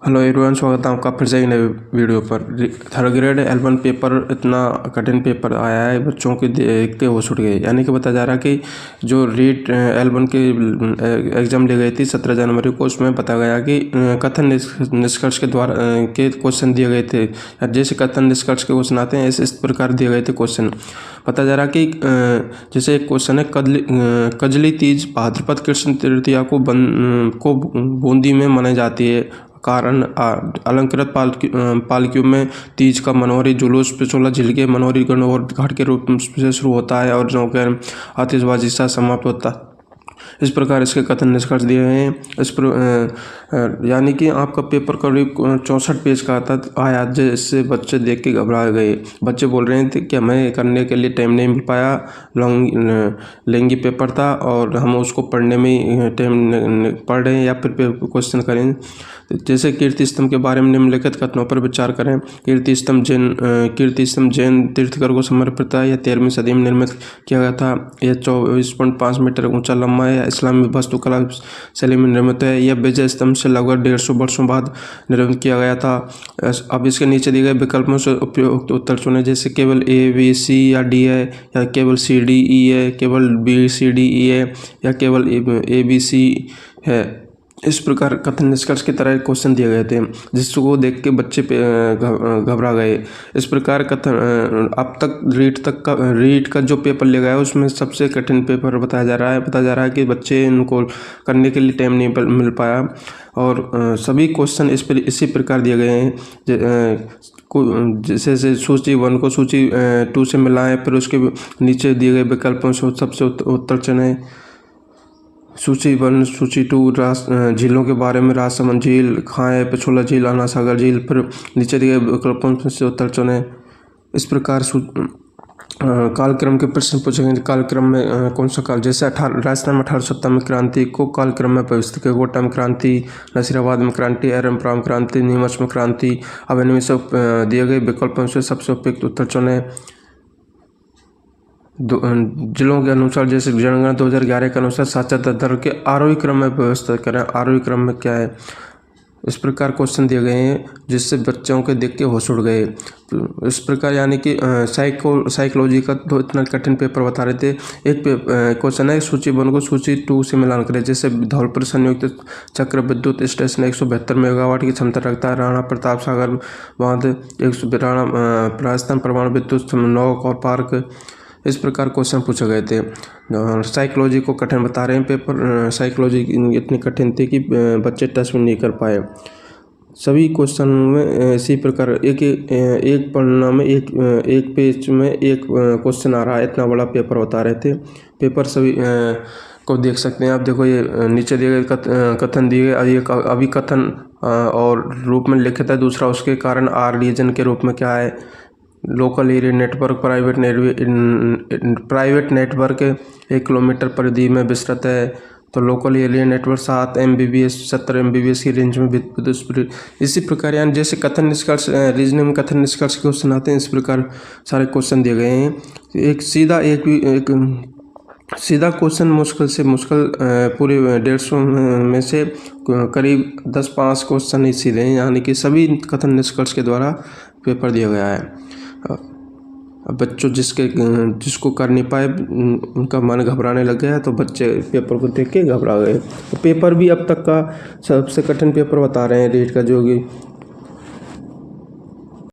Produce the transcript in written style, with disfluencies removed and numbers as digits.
Hello everyone, स्वागत है आपका फिर से एक नए वीडियो पर। थर्ड ग्रेड L1 पेपर इतना कठिन पेपर आया है, बच्चों के देख के होश उठ गए। यानी कि बताया जा रहा है कि जो रीट L1 की एग्ज़ाम ली गई थी 17 जनवरी को, उसमें बताया गया कि कथन निष्कर्ष के द्वारा के क्वेश्चन दिए गए थे। जैसे कथन निष्कर्ष के क्वेश्चन आते हैं, इस प्रकार दिए गए थे क्वेश्चन। बताया जा रहा है कि जैसे एक क्वेश्चन है, कजली तीज भाद्रपद कृष्ण तृतीया को बूंदी में मनाई जाती है। कारण अलंकृत पालकियों में तीज का मनोहरी जुलूस पिछोला झील के मनोहरी गणगौर घाट के रूप से शुरू होता है और जो कि आतिशबाजी से समाप्त होता है। इस प्रकार इसके कथन निष्कर्ष दिए हैं। इस पर यानी कि आपका पेपर करीब 64 पेज का आया, जिससे बच्चे देख के घबरा गए। बच्चे बोल रहे थे कि हमें करने के लिए टाइम नहीं मिल पाया, लॉन्ग पेपर था और हम उसको पढ़ने में टाइम पढ़ रहे हैं या फिर क्वेश्चन करें। जैसे कीर्ति स्तंभ के बारे में निम्नलिखित कथनों पर विचार करें। कीर्ति स्तंभ जैन तीर्थकर को समर्पित है। यह 13वीं सदी में निर्मित किया गया था। यह 24.5 मीटर ऊंचा लंबा है। इस्लामी वास्तुकला शैली में निर्मित है। यह विजय स्तंभ से लगभग 150 वर्षों बाद निर्मित किया गया था। अब इसके नीचे दिए गए विकल्पों से उपयुक्त उत्तर चुनें। जैसे केवल A, B, C या D है, या केवल C, D, E है, केवल B, C, D, E है, या केवल A, B, C है। इस प्रकार कथन निष्कर्ष की तरह क्वेश्चन दिए गए थे, जिसको देख के बच्चे घबरा गए। इस प्रकार कथन अब तक रीट का जो पेपर लिया गया है, उसमें सबसे कठिन पेपर बताया जा रहा है कि बच्चे इनको करने के लिए टाइम नहीं मिल पाया। और सभी क्वेश्चन इसी प्रकार दिए गए हैं। जैसे सूची 1 को सूची 2 से मिलाएं, फिर उसके नीचे दिए गए विकल्पों से सबसे उत्तर चुनें। सूची 1, सूची 2 झीलों के बारे में राजसमंद झील, खाए, पिछोला झील, अन्ना सागर झील, फिर नीचे दिए विकल्पों से उत्तर चुनें। इस प्रकार कालक्रम के प्रश्न पूछेंगे। कालक्रम में कौन सा काल, जैसे राजस्थान में 1870 में क्रांति को कालक्रम में प्रविष्ट किया। गोटा में क्रांति, नसीराबाद में क्रांति, एरमपुरा में क्रांति, नीमच में क्रांति। अब इनमें से दिए गए विकल्पों से सबसे उपयुक्त उत्तर चुनें। जिलों के अनुसार, जैसे जनगणना 2011 के अनुसार साक्षरता दर के आरोही क्रम में व्यवस्था करें। आरोही क्रम में क्या है, इस प्रकार क्वेश्चन दिए गए हैं, जिससे बच्चों के देख के होश उड़ गए। इस प्रकार यानी कि साइकोलॉजी का तो इतना कठिन पेपर बता रहे थे। एक क्वेश्चन है, सूची 1 को सूची 2 से मिलान करें। जैसे धौलपुर संयुक्त चक्र विद्युत स्टेशन 172 मेगावाट की क्षमता रखता है। राणा प्रताप सागर बांध, राजस्थान परमाणु विद्युत नौक और पार्क। इस प्रकार क्वेश्चन पूछे गए थे। साइकोलॉजी को कठिन बता रहे हैं पेपर। साइकोलॉजी इतनी कठिन थी कि बच्चे टच में नहीं कर पाए। सभी क्वेश्चन में इसी प्रकार एक पन्ना में एक पेज में एक क्वेश्चन आ रहा है। इतना बड़ा पेपर बता रहे थे। पेपर सभी को देख सकते हैं आप। देखो, ये नीचे दिए गए कथन दिए गए। अभी कथन और रूप में लिखित है। दूसरा उसके कारण आर रीजन के रूप में क्या है। Local area network private network 1 kilometre परिधि में विस्तृत है। तो local area network 7 Mbps 70 Mbps की रेंज में विद्युत स्पीड। इसी प्रकार यानी जैसे कथन निष्कर्ष रीजनिंग में कथन निष्कर्ष के क्वेश्चन आते हैं, इस प्रकार सारे क्वेश्चन दिए गए हैं। एक सीधा क्वेश्चन मुश्किल से मुश्किल पूरे 150 में से करीब 10-5 क्वेश्चन ही सीधे हैं। यानी कि सभी कथन निष्कर्ष के द्वारा पेपर दिया गया है। बच्चों जिसको कर नहीं पाए, उनका मन घबराने लग गया, तो बच्चे पेपर को देख के घबरा गए। तो पेपर भी अब तक का सबसे कठिन पेपर बता रहे हैं रीट का, जो कि